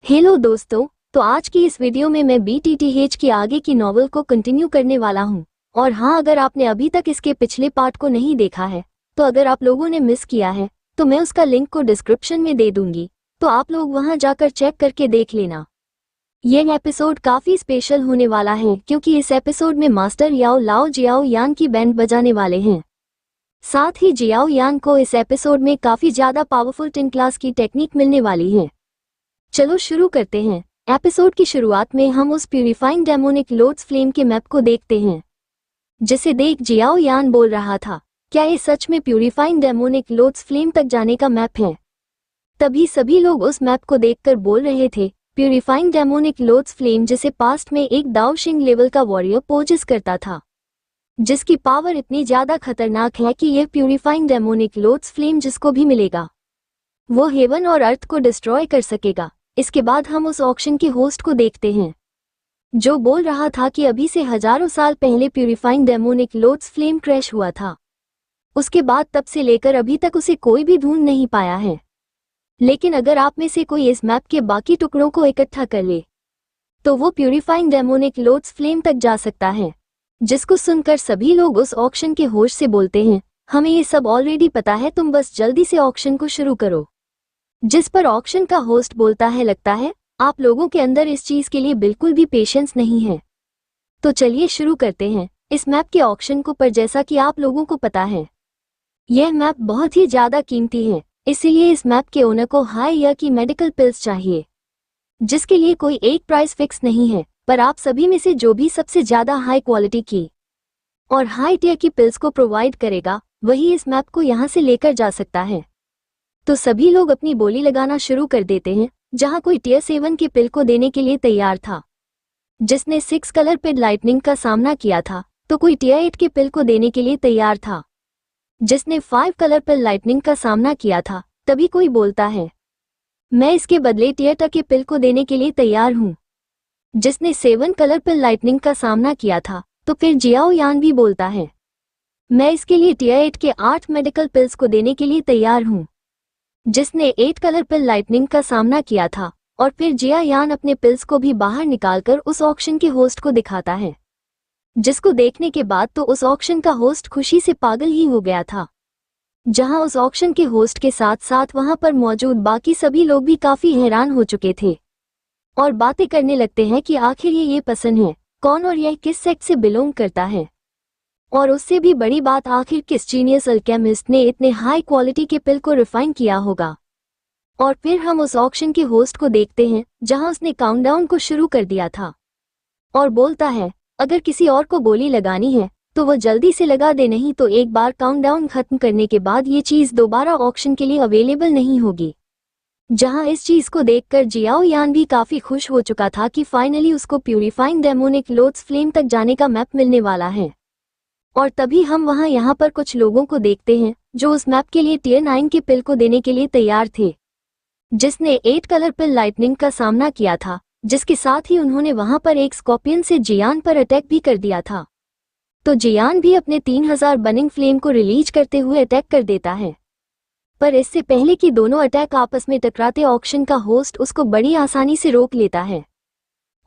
Hello दोस्तों, तो आज की इस वीडियो में मैं BTTH की आगे की नॉवल को कंटिन्यू करने वाला हूं। और हाँ, अगर आपने अभी तक इसके पिछले पार्ट को नहीं देखा है तो अगर आप लोगों ने मिस किया है तो मैं उसका लिंक को डिस्क्रिप्शन में दे दूंगी, तो आप लोग वहां जाकर चेक करके देख लेना। यह एपिसोड काफी स्पेशल होने वाला है क्योंकि इस एपिसोड में मास्टर याओ लाओ जियाओ यान की बैंड बजाने वाले हैं। साथ ही जियाओ यान को इस एपिसोड में काफी ज्यादा पावरफुल 10 क्लास की टेक्निक मिलने वाली है। चलो शुरू करते हैं। एपिसोड की शुरुआत में हम उस प्यूरिफाइंग डेमोनिक लोड्स फ्लेम के मैप को देखते हैं, जिसे देख जियाओ यान बोल रहा था, क्या ये सच में प्यूरिफाइंग डेमोनिक लोड्स फ्लेम तक जाने का मैप है? तभी सभी लोग उस मैप को देखकर बोल रहे थे, प्यूरिफाइंग डेमोनिक लोड्स फ्लेम जिसे पास्ट में एक दाओशिंग लेवल का वॉरियर पोजेस करता था, जिसकी पावर इतनी ज्यादा खतरनाक है कि यह प्यूरिफाइंग डेमोनिक लोड्स फ्लेम जिसको भी मिलेगा वो हेवन और अर्थ को डिस्ट्रॉय कर सकेगा। इसके बाद हम उस ऑक्शन के होस्ट को देखते हैं, जो बोल रहा था कि अभी से हजारों साल पहले purifying demonic loads flame crash हुआ था। उसके बाद तब से लेकर अभी तक उसे कोई भी ढूंढ नहीं पाया है। लेकिन अगर आप में से कोई इस मैप के बाकी टुकड़ों को इकट्ठा कर ले तो वो प्यूरिफाइंग डेमोनिक लोड्स फ्लेम तक जा सकता है। जिसको सुनकर सभी लोग उस ऑक्शन के होस्ट से बोलते हैं, हमें ये सब ऑलरेडी पता है, तुम बस जल्दी से ऑक्शन को शुरू करो। जिस पर ऑक्शन का होस्ट बोलता है, लगता है आप लोगों के अंदर इस चीज के लिए बिल्कुल भी पेशेंस नहीं है, तो चलिए शुरू करते हैं इस मैप के ऑक्शन को। पर जैसा कि आप लोगों को पता है, यह मैप बहुत ही ज्यादा कीमती है, इसीलिए इस मैप के ओनर को हाई ईयर की मेडिकल पिल्स चाहिए, जिसके लिए कोई एक प्राइस फिक्स नहीं है। पर आप सभी में से जो भी सबसे ज्यादा हाई क्वालिटी की और हाई टियर की पिल्स को प्रोवाइड करेगा, वही इस मैप को यहाँ से लेकर जा सकता है। तो सभी लोग अपनी बोली लगाना शुरू कर देते हैं। जहां कोई टियर 7 के पिल को देने के लिए तैयार था, जिसने 6 कलर पिल लाइटनिंग का सामना किया था, तो कोई टियर 8 के पिल को देने के लिए तैयार था, जिसने 5 कलर पिल लाइटनिंग का सामना किया था। तभी कोई बोलता है, मैं इसके बदले टियर 10 के पिल को देने के लिए तैयार हूं, जिसने 7 कलर पिल लाइटनिंग का सामना किया था। तो फिर जियाओ यान भी बोलता है, मैं इसके लिए टियर 8 के 8 मेडिकल पिल्स को देने के लिए तैयार हूं, जिसने 8 कलर पिल लाइटनिंग का सामना किया था। और फिर जिया यान अपने पिल्स को भी बाहर निकालकर उस ऑक्शन के होस्ट को दिखाता है, जिसको देखने के बाद तो उस ऑक्शन का होस्ट खुशी से पागल ही हो गया था। जहां उस ऑक्शन के होस्ट के साथ साथ वहां पर मौजूद बाकी सभी लोग भी काफी हैरान हो चुके थे और बातें करने लगते हैं कि आखिर ये पसंद है कौन और यह किस सेक्ट से बिलोंग करता है। और उससे भी बड़ी बात, आखिर किस जीनियस अल्केमिस्ट ने इतने हाई क्वालिटी के पिल को रिफाइन किया होगा। और फिर हम उस ऑक्शन के होस्ट को देखते हैं, जहां उसने काउंटडाउन को शुरू कर दिया था और बोलता है, अगर किसी और को बोली लगानी है तो वो जल्दी से लगा दे, नहीं तो एक बार काउंटडाउन खत्म करने के बाद ये चीज दोबारा ऑक्शन के लिए अवेलेबल नहीं होगी। जहां इस चीज को देखकर जियाओ यान भी काफी खुश हो चुका था कि फाइनली उसको प्यूरिफाइंग डेमोनिक लोड्स फ्लेम तक जाने का मैप मिलने वाला है। और तभी हम यहाँ पर कुछ लोगों को देखते हैं जो उस मैप के लिए टियर 9 के पिल को देने के लिए तैयार थे, जिसने 8 कलर पिल लाइटनिंग का सामना किया था, जिसके साथ ही उन्होंने वहां पर एक स्कॉर्पियन से जियान पर अटैक भी कर दिया था। तो जियान भी अपने 3000 बर्निंग फ्लेम को रिलीज करते हुए अटैक कर देता है। पर इससे पहले कि दोनों अटैक आपस में टकराते, ऑक्शन का होस्ट उसको बड़ी आसानी से रोक लेता है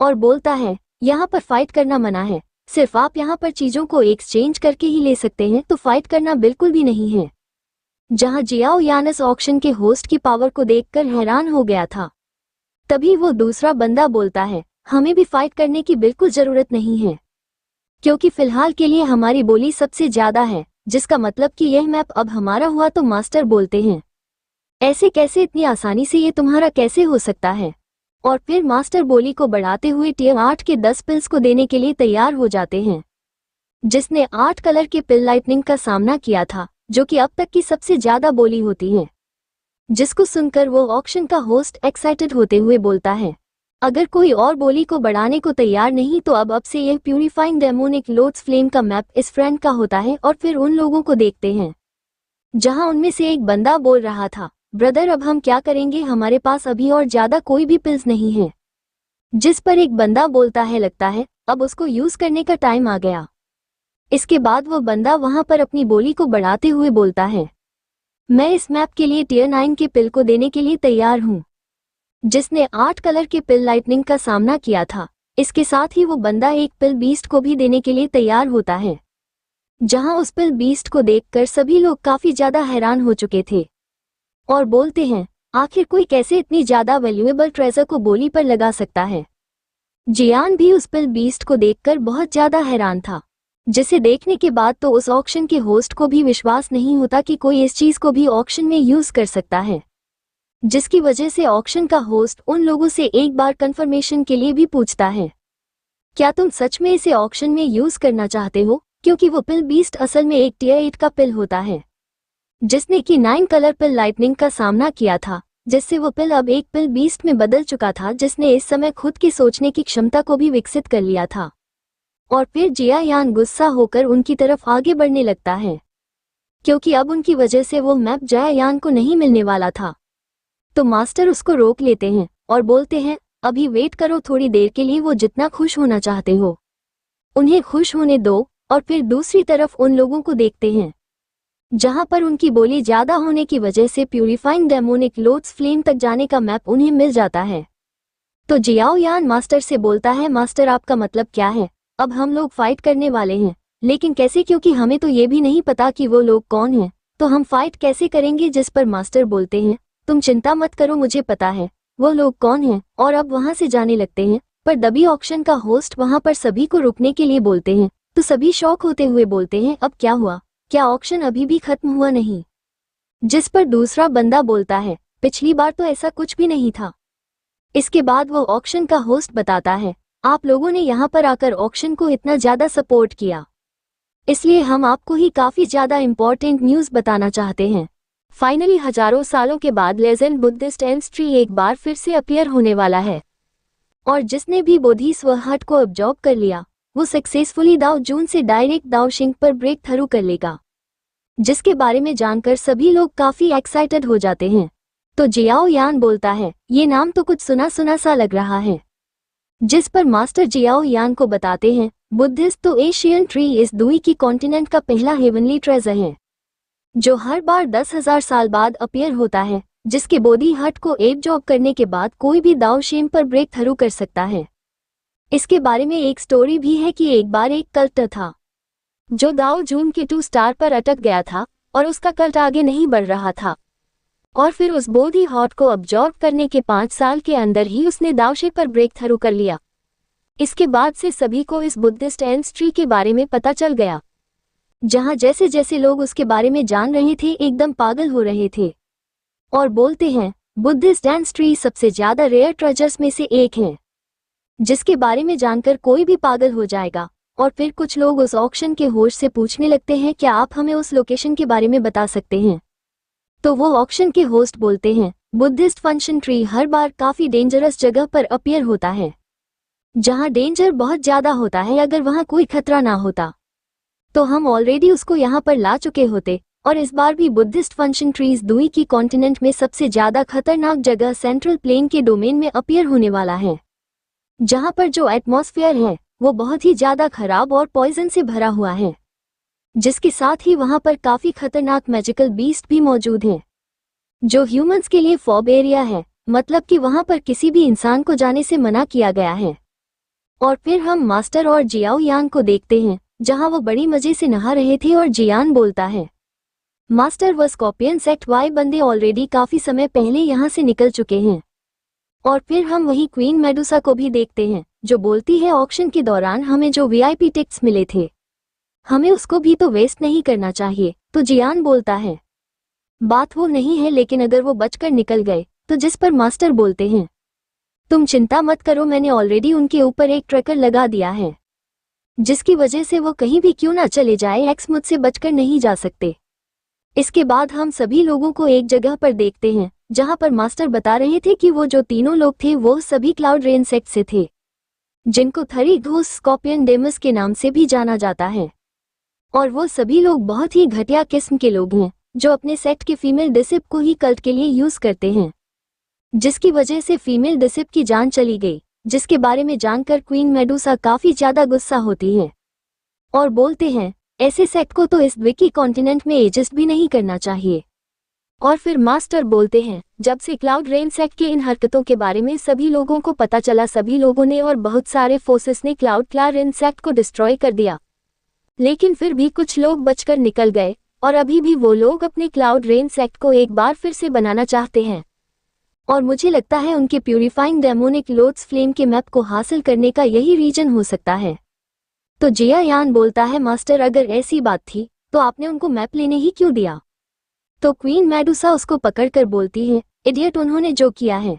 और बोलता है, यहाँ पर फाइट करना मना है, सिर्फ आप यहाँ पर चीजों को एक्सचेंज करके ही ले सकते हैं, तो फाइट करना बिल्कुल भी नहीं है। जहां जियाओ यानस ऑक्शन के होस्ट की पावर को देखकर हैरान हो गया था। तभी वो दूसरा बंदा बोलता है, हमें भी फाइट करने की बिल्कुल जरूरत नहीं है, क्योंकि फिलहाल के लिए हमारी बोली सबसे ज्यादा है, जिसका मतलब कि यह मैप अब हमारा हुआ। तो मास्टर बोलते हैं, ऐसे कैसे, इतनी आसानी से ये तुम्हारा कैसे हो सकता है? और फिर मास्टर बोली को बढ़ाते हुए टियर 8 के 10 पिल्स को देने के लिए तैयार हो जाते हैं, जिसने 8 कलर के पिल लाइटनिंग का सामना किया था, जो कि अब तक की सबसे ज्यादा बोली होती है। जिसको सुनकर वो ऑक्शन का होस्ट एक्साइटेड होते हुए बोलता है, अगर कोई और बोली को बढ़ाने को तैयार नहीं तो अब से यह प्यूरिफाइंग डेमोनिक लोड्स फ्लेम का मैप इस फ्रेंड का होता है। और फिर उन लोगों को देखते हैं, जहां उनमें से एक बंदा बोल रहा था, ब्रदर अब हम क्या करेंगे, हमारे पास अभी और ज्यादा कोई भी पिल्स नहीं है। जिस पर एक बंदा बोलता है, लगता है अब उसको यूज करने का टाइम आ गया। इसके बाद वो बंदा वहां पर अपनी बोली को बढ़ाते हुए बोलता है, मैं इस मैप के लिए टियर 9 के पिल को देने के लिए तैयार हूं, जिसने 8 कलर के पिल लाइटनिंग का सामना किया था। इसके साथ ही वो बंदा एक पिल बीस्ट को भी देने के लिए तैयार होता है, जहां उस पिल बीस्ट को देखकर सभी लोग काफी ज्यादा हैरान हो चुके थे और बोलते हैं आखिर कोई कैसे इतनी ज्यादा वैल्यूएबल ट्रेजर को बोली पर लगा सकता है। जियान भी उस पिल बीस्ट को देखकर बहुत ज्यादा हैरान था, जिसे देखने के बाद तो उस ऑक्शन के होस्ट को भी विश्वास नहीं होता कि कोई इस चीज को भी ऑक्शन में यूज कर सकता है, जिसकी वजह से ऑक्शन का होस्ट उन लोगों से एक बार कंफर्मेशन के लिए भी पूछता है, क्या तुम सच में इसे ऑक्शन में यूज करना चाहते हो, क्योंकि वो पिल बीस्ट असल में एक टियर 8 का पिल होता है, जिसने कि 9 कलर पिल लाइटनिंग का सामना किया था, जिससे वो पिल अब एक पिल बीस्ट में बदल चुका था, जिसने इस समय खुद की सोचने की क्षमता को भी विकसित कर लिया था। और फिर जिया यान गुस्सा होकर उनकी तरफ आगे बढ़ने लगता है, क्योंकि अब उनकी वजह से वो मैप जिया यान को नहीं मिलने वाला था। तो मास्टर उसको रोक लेते हैं और बोलते हैं अभी वेट करो थोड़ी देर के लिए, वो जितना खुश होना चाहते हो उन्हें खुश होने दो। और फिर दूसरी तरफ उन लोगों को देखते हैं जहां पर उनकी बोली ज्यादा होने की वजह से प्यूरिफाइंग डेमोनिक लोड्स फ्लेम तक जाने का मैप उन्हें मिल जाता है। तो जियाओ यान मास्टर से बोलता है मास्टर आपका मतलब क्या है, अब हम लोग फाइट करने वाले हैं, लेकिन कैसे, क्योंकि हमें तो ये भी नहीं पता कि वो लोग कौन हैं, तो हम फाइट कैसे करेंगे। जिस पर मास्टर बोलते हैं तुम चिंता मत करो, मुझे पता है वो लोग कौन हैं। और अब वहां से जाने लगते हैं, पर दबी ऑक्शन का होस्ट वहां पर सभी को रुकने के लिए बोलते हैं, तो सभी शॉक होते हुए बोलते हैं अब क्या हुआ, क्या ऑक्शन अभी भी खत्म हुआ नहीं। जिस पर दूसरा बंदा बोलता है पिछली बार तो ऐसा कुछ भी नहीं था। इसके बाद वो ऑक्शन का होस्ट बताता है आप लोगों ने यहाँ पर आकर ऑक्शन को इतना ज्यादा सपोर्ट किया, इसलिए हम आपको ही काफी ज्यादा इंपॉर्टेंट न्यूज बताना चाहते हैं। फाइनली हजारों सालों के बाद लेजेंड बुद्धिस्ट एंट्री एक बार फिर से अपीयर होने वाला है, और जिसने भी बोधिसत्व हट को अब्जॉर्ब कर लिया वो सक्सेसफुली दाओ जून से डायरेक्ट दाओ शिंग पर ब्रेक थ्रू कर लेगा, जिसके बारे में जानकर सभी लोग काफी एक्साइटेड हो जाते हैं। तो जियाओ यान बोलता है ये नाम तो कुछ सुना सुना सा लग रहा है। जिस पर मास्टर जियाओ यान को बताते हैं बुद्धिस्ट तो एशियन ट्री इस दुई की कॉन्टिनेंट का पहला हेवनली ट्रेजर है, जो हर बार 10,000 साल बाद अपीयर होता है, जिसके बोधी हट को एब्जॉर्ब करने के बाद कोई भी दाओ शेम पर ब्रेक थ्रू कर सकता है। इसके बारे में एक स्टोरी भी है कि एक बार एक कल्ट था जो दाओ जून के 2 स्टार पर अटक गया था और उसका कल्ट आगे नहीं बढ़ रहा था, और फिर उस बोधी हॉट को अब्जॉर्ब करने के 5 साल के अंदर ही उसने दाओशे पर ब्रेक थ्रू कर लिया। इसके बाद से सभी को इस बुद्धिस्ट एंट्री के बारे में पता चल गया, जहां जैसे जैसे लोग उसके बारे में जान रहे थे एकदम पागल हो रहे थे और बोलते हैं बुद्धिस्ट एंट्री सबसे ज्यादा रेयर ट्रेजर्स में से एक है, जिसके बारे में जानकर कोई भी पागल हो जाएगा। और फिर कुछ लोग उस ऑक्शन के होस्ट से पूछने लगते हैं क्या आप हमें उस लोकेशन के बारे में बता सकते हैं। तो वो ऑक्शन के होस्ट बोलते हैं बुद्धिस्ट फंक्शन ट्री हर बार काफी डेंजरस जगह पर अपीयर होता है, जहां डेंजर बहुत ज्यादा होता है। अगर वहां कोई खतरा ना होता तो हम ऑलरेडी उसको यहाँ पर ला चुके होते, और इस बार भी बुद्धिस्ट फंक्शन ट्रीज दुई की कॉन्टिनेंट में सबसे ज्यादा खतरनाक जगह सेंट्रल प्लेन के डोमेन में अपीयर होने वाला है, जहां पर जो एटमॉस्फेयर है वो बहुत ही ज्यादा खराब और पॉइजन से भरा हुआ है, जिसके साथ ही वहां पर काफी खतरनाक मैजिकल बीस्ट भी मौजूद हैं, जो ह्यूमंस के लिए फॉब एरिया है, मतलब कि वहां पर किसी भी इंसान को जाने से मना किया गया है। और फिर हम मास्टर और जियाओ यान को देखते हैं, जहां वो बड़ी मजे से नहा रहे थे और जियान बोलता है मास्टर व स्कॉर्पियन सेक्ट वाई बंदे ऑलरेडी काफी समय पहले यहाँ से निकल चुके हैं। और फिर हम वही क्वीन मेडुसा को भी देखते हैं, जो बोलती है ऑक्शन के दौरान हमें जो वीआईपी टिकट्स मिले थे हमें उसको भी तो वेस्ट नहीं करना चाहिए। तो जियान बोलता है बात वो नहीं है, लेकिन अगर वो बचकर निकल गए तो। जिस पर मास्टर बोलते हैं तुम चिंता मत करो, मैंने ऑलरेडी उनके ऊपर एक ट्रैकर लगा दिया है, जिसकी वजह से वो कहीं भी क्यों ना चले जाए, एक्स मुझसे बचकर नहीं जा सकते। इसके बाद हम सभी लोगों को एक जगह पर देखते हैं, जहां पर मास्टर बता रहे थे कि वो जो तीनों लोग थे वो सभी क्लाउड रेन सेक्ट से थे, जिनको थरी घूस स्कॉर्पियन डेमस के नाम से भी जाना जाता है। और वो सभी लोग बहुत ही घटिया किस्म के लोग हैं, जो अपने सेक्ट के फीमेल डिसिप को ही कल्ट के लिए यूज करते हैं, जिसकी वजह से फीमेल डिसिप की जान चली गई, जिसके बारे में जानकर क्वीन मेडुसा काफी ज्यादा गुस्सा होती है और बोलते हैं ऐसे सेक्ट को तो इस विकी कॉन्टिनेंट में एग्जिस्ट भी नहीं करना चाहिए। और फिर मास्टर बोलते हैं, जब से क्लाउड रेनसेक्ट के इन हरकतों के बारे में सभी लोगों को पता चला, सभी लोगों ने और बहुत सारे फोर्सेस ने क्लाउड रेनसेक्ट को डिस्ट्रॉय कर दिया। लेकिन फिर भी कुछ लोग बचकर निकल गए और अभी भी वो लोग अपने क्लाउड रेनसेक्ट को एक बार फिर से बनाना चाहते हैं। और मुझे लगता है उनके प्यूरिफाइंग डेमोनिक लोड्स फ्लेम के मैप को हासिल करने का यही रीजन हो सकता है। तो जिया यान बोलता है, मास्टर अगर ऐसी बात थी तो आपने उनको मैप लेने ही क्यों दिया? तो क्वीन मेडुसा उसको पकड़कर बोलती है, इडियट, उन्होंने जो किया है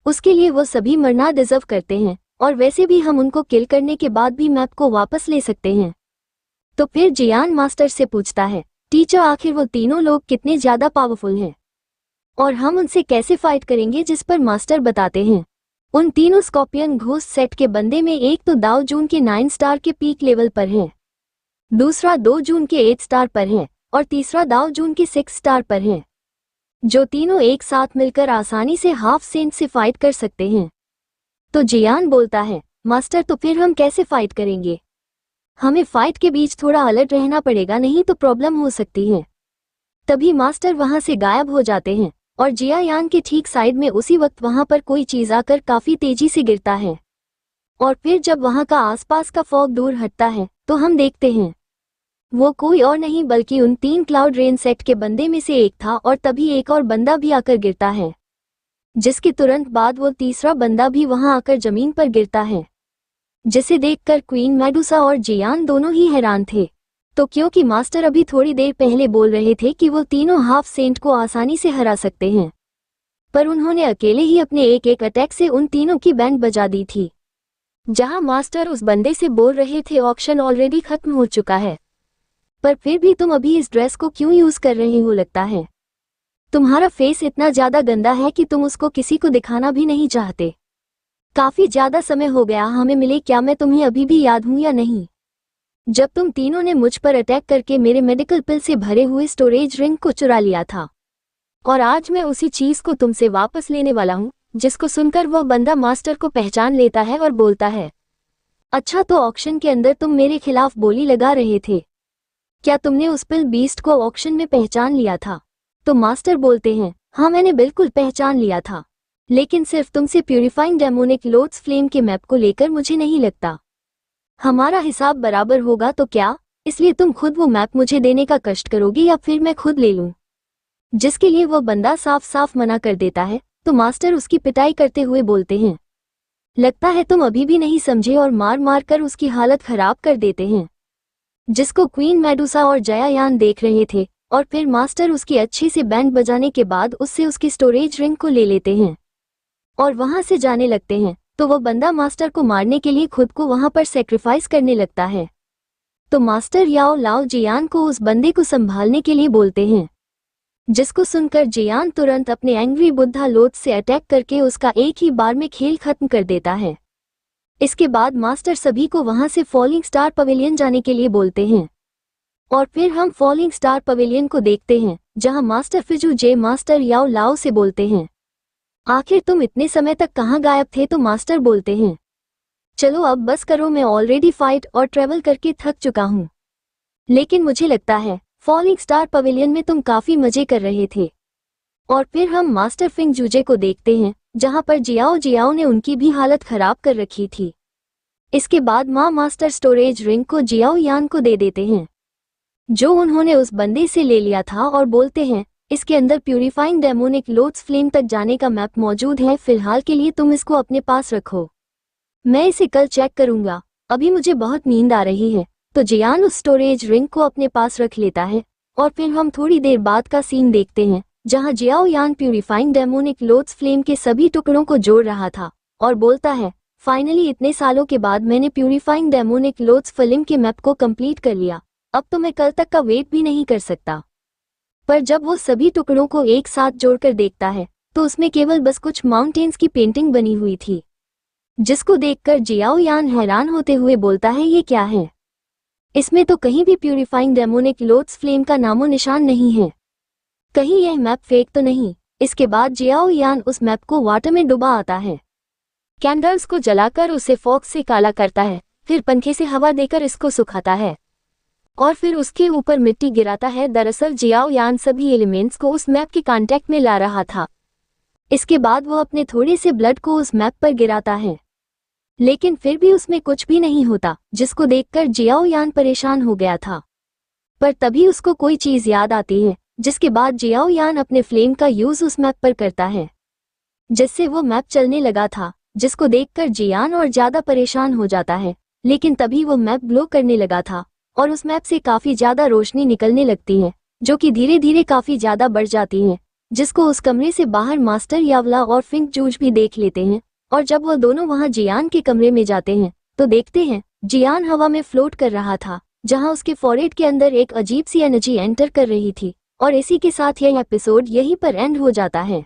उसके लिए वो सभी मरना डिजर्व करते हैं, और वैसे भी हम उनको किल करने के बाद भी मैप को वापस ले सकते हैं। तो फिर जियान मास्टर से पूछता है, टीचर आखिर वो तीनों लोग कितने ज्यादा पावरफुल हैं और हम उनसे कैसे फाइट करेंगे? जिस पर मास्टर बताते हैं, उन तीनों स्कॉर्पियन घोस्ट सेट के बंदे में एक तो दाओ जून के 9 स्टार के पीक लेवल पर है, दूसरा 2 जून के 8 स्टार पर है और तीसरा दाओ जून के 6 स्टार पर है, जो तीनों एक साथ मिलकर आसानी से हाफ सेंट से फाइट कर सकते हैं। तो जियान बोलता है, मास्टर तो फिर हम कैसे फाइट करेंगे? हमें फाइट के बीच थोड़ा अलर्ट रहना पड़ेगा, नहीं तो प्रॉब्लम हो सकती है। तभी मास्टर वहां से गायब हो जाते हैं और जिया यान के ठीक साइड में उसी वक्त वहां पर कोई चीज आकर काफी तेजी से गिरता है। और फिर जब वहां का आसपास का फॉग दूर हटता है तो हम देखते हैं वो कोई और नहीं बल्कि उन 3 क्लाउड रेनसेक्ट के बंदे में से एक था। और तभी एक और बंदा भी आकर गिरता है, जिसके तुरंत बाद वो तीसरा बंदा भी वहां आकर जमीन पर गिरता है, जिसे देखकर क्वीन मेडुसा और जियान दोनों ही हैरान थे। तो क्योंकि मास्टर अभी थोड़ी देर पहले बोल रहे थे कि वो तीनों हाफ सेंट को आसानी से हरा सकते हैं, पर उन्होंने अकेले ही अपने एक एक अटैक से उन तीनों की बैंड बजा दी थी। जहां मास्टर उस बंदे से बोल रहे थे, ऑक्शन ऑलरेडी खत्म हो चुका है, पर फिर भी तुम अभी इस ड्रेस को क्यों यूज कर रहे हो? लगता है तुम्हारा फेस इतना ज्यादा गंदा है कि तुम उसको किसी को दिखाना भी नहीं चाहते। काफी ज्यादा समय हो गया हमें मिले, क्या मैं तुम्हें अभी भी याद हूं या नहीं? जब तुम तीनों ने मुझ पर अटैक करके मेरे मेडिकल पिल से भरे हुए स्टोरेज रिंग को चुरा लिया था, और आज मैं उसी चीज को तुमसे वापस लेने वाला हूं। जिसको सुनकर वह बंदा मास्टर को पहचान लेता है और बोलता है, अच्छा, तो ऑक्शन के अंदर तुम मेरे खिलाफ बोली लगा रहे थे, क्या तुमने उस पिल बीस्ट को ऑक्शन में पहचान लिया था? तो मास्टर बोलते हैं, हाँ, मैंने बिल्कुल पहचान लिया था, लेकिन सिर्फ तुमसे प्यूरिफाइंग डेमोनिक लोड्स फ्लेम के मैप को लेकर मुझे नहीं लगता हमारा हिसाब बराबर होगा। तो क्या इसलिए तुम खुद वो मैप मुझे देने का कष्ट करोगे या फिर मैं खुद ले लूं? जिसके लिए वो बंदा साफ साफ मना कर देता है। तो मास्टर उसकी पिटाई करते हुए बोलते हैं, लगता है तुम अभी भी नहीं समझे, और मार मार कर उसकी हालत खराब कर देते हैं, जिसको क्वीन मेडुसा और जया यान देख रहे थे। और फिर मास्टर उसकी अच्छे से बैंड बजाने के बाद उससे उसकी स्टोरेज रिंग को ले लेते हैं और वहां से जाने लगते हैं। तो वो बंदा मास्टर को मारने के लिए खुद को वहां पर सेक्रीफाइस करने लगता है। तो मास्टर याओ लाओ जियान को उस बंदे को संभालने के लिए बोलते हैं, जिसको सुनकर जियान तुरंत अपने एंग्री बुद्धा लोथ से अटैक करके उसका एक ही बार में खेल खत्म कर देता है। इसके बाद मास्टर सभी को वहां से फॉलिंग स्टार पवेलियन जाने के लिए बोलते हैं और फिर हम फॉलिंग स्टार पवेलियन को देखते हैं, जहां मास्टर फिजू जे मास्टर याओ लाओ से बोलते हैं, आखिर तुम इतने समय तक कहाँ गायब थे? तो मास्टर बोलते हैं, चलो अब बस करो, मैं ऑलरेडी फाइट और ट्रेवल करके थक चुका हूँ, लेकिन मुझे लगता है फॉलिंग स्टार पवेलियन में तुम काफी मजे कर रहे थे। और फिर हम मास्टर फिंग जूजे को देखते हैं, जहां पर जियाओ ने उनकी भी हालत खराब कर रखी थी। इसके बाद मास्टर स्टोरेज रिंग को जियाओ यान को दे देते हैं, जो उन्होंने उस बंदे से ले लिया था, और बोलते हैं, इसके अंदर प्यूरिफाइंग डेमोनिक लोड्स फ्लेम तक जाने का मैप मौजूद है, फिलहाल के लिए तुम इसको अपने पास रखो, मैं इसे कल चेक करूंगा, अभी मुझे बहुत नींद आ रही है। तो जियान उस स्टोरेज रिंग को अपने पास रख लेता है और फिर हम थोड़ी देर बाद का सीन देखते हैं, जहां जियाओ यान प्यूरिफाइंग डेमोनिक लोड्स फ्लेम के सभी टुकड़ों को जोड़ रहा था और बोलता है, फाइनली इतने सालों के बाद मैंने प्यूरिफाइंग डेमोनिक लोड्स फ्लेम के मैप को कंप्लीट कर लिया, अब तो मैं कल तक का वेट भी नहीं कर सकता। पर जब वो सभी टुकड़ों को एक साथ जोड़कर देखता है तो उसमें केवल बस कुछ माउंटेन्स की पेंटिंग बनी हुई थी, जिसको देखकर जियाओ यान हैरान होते हुए बोलता है, ये क्या है? इसमें तो कहीं भी प्यूरिफाइंग डेमोनिक लोड्स फ्लेम का नामो निशान नहीं है, कहीं यह मैप फेक तो नहीं? इसके बाद जियाओ यान उस मैप को वाटर में डुबा आता है, कैंडल्स को जलाकर उसे फॉग से काला करता है, फिर पंखे से हवा देकर इसको सुखाता है और फिर उसके ऊपर मिट्टी गिराता है। दरअसल जियाओ यान सभी एलिमेंट्स को उस मैप के कांटेक्ट में ला रहा था। इसके बाद वो अपने थोड़े से ब्लड को उस मैप पर गिराता है, लेकिन फिर भी उसमें कुछ भी नहीं होता, जिसको देखकर जियाओ यान परेशान हो गया था। पर तभी उसको कोई चीज याद आती है, जिसके बाद जियाओ यान अपने फ्लेम का यूज उस मैप पर करता है, जिससे वो मैप चलने लगा था, जिसको देखकर जियान और ज्यादा परेशान हो जाता है। लेकिन तभी वो मैप ग्लो करने लगा था और उस मैप से काफी ज्यादा रोशनी निकलने लगती है, जो कि धीरे धीरे काफी ज्यादा बढ़ जाती है, जिसको उस कमरे से बाहर मास्टर यावला और फिंक जूज भी देख लेते हैं। और जब वो दोनों वहां जियान के कमरे में जाते हैं तो देखते हैं जियान हवा में फ्लोट कर रहा था, जहां उसके फॉरहेड के अंदर एक अजीब सी एनर्जी एंटर कर रही थी। और इसी के साथ यह एपिसोड यहीं पर एंड हो जाता है।